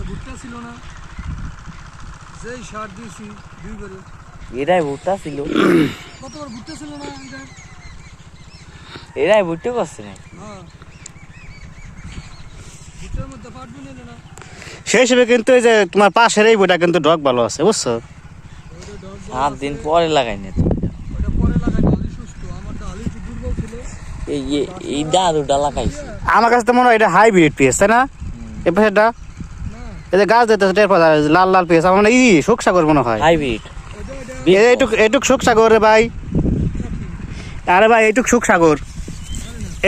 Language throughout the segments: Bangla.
ভুট্টা ছিল না, যেই সার দিয়েছি 2 করে। এরাই ভুট্টা ছিল, কতবার ভুট্টা ছিল না এটা? এরাই ভুট্টা করছে না। হ্যাঁ, ভুট্টার মধ্যে পাটবি নিলে না। সেই হিসেবে কিন্তু এই যে তোমার পাশের এই বইটা কিন্তু ডগ ভালো আছে, বুঝছো? ওইটা ডগ 7 দিন পরে লাগাইনি তো। ওটা পরে লাগাই, আলু সুস্থ। আমারটা আলু একটু দুর্বল ছিল। এই দাদুটা লাগাইছে। আমার কাছে তো মনে হয় এটা হাইব্রিড পেঁয়াজ, তাই না? এই পাশেরটা না, এই যে গাছ দিতে লাল লাল পেঁয়াজ, আমার মানে শোকসাগর মনে হয়। হাইব্রিড এইটুক শোকসাগর রে ভাই। আরে ভাই এইটুক শোকসাগর,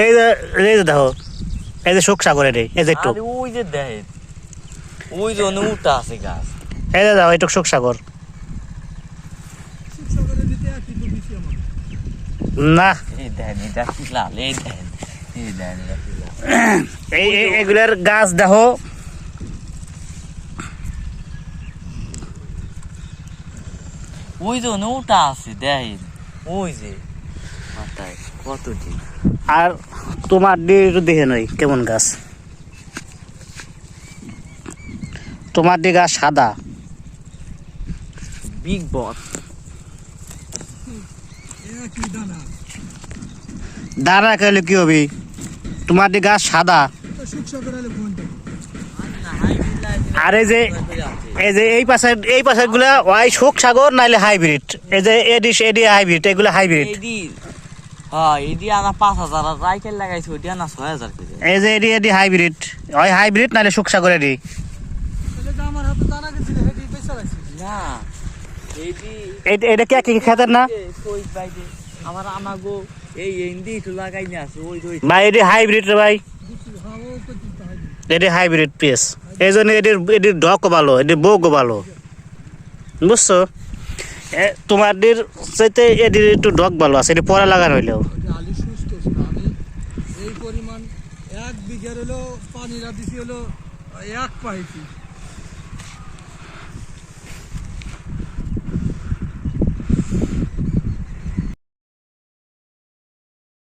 এই যে দেখো, এই যে শোকসাগর, এই যে একটু, আরে ওই যে দেখেন, ওই যে উঠা আছে গাছ। এই যে দেখো এইটুক শোকসাগর। সুস্থ নিতে একই তো দিছি আমার। না, এই দেখেন এটা কি লাল, এই দেখেন, এই দেখেন এটা কি লাল। এগুলার গাছ দেখো। ওই যে উঠা আছে দেখেন, ওই যে মাথায় কত ঠিক। আর তোমার একটু দেখে নই কেমন গাছ, তোমার গাছ সাদা। বিগ বস একই দানা। দাঁড়া খেলে কি হবে, তোমার গাছ সাদা। তো সুস্থ করে কোনটা? আর এই যে এই পাশের গুলা ওই শোকসাগর নাইলে হাইব্রিড। এই যে এডি হাইব্রিড, এগুলো হাইব্রিড। হ্যাঁ এডি আনা 5,000 আর রাইকেল লাগাইছে, ওইটা আনা 6,000 করে। এই যে এডি হাইব্রিড, ওই হাইব্রিড নাইলে শোকসাগর এডি। তাহলে তো আমার হাতে দানা গেছিল, হেডি পয়সা রাখছি। না এডি এটা কি একই খেতের না কই বাইদে আমার আমাগো এই এন্ডি একটু লাগাই না আছে ওই ওই ভাই? এডি হাইব্রিড রে ভাই, হ্যাঁ, ও তো দিতে হয়। এডি হাইব্রিড পিস। এই জন্য এডির ডগও ভালো, এডির বউও ভালো, বুঝছো? তোমাদের চাইতে এডির একটু ডগ ভালো আছে, এটি পরে লাগানো হইলেও। ওটা আলু সুস্থ ছিল। আমি এই পরিমাণ 1 বিঘার হলো পানি দিছি হলো 1 পাইছি।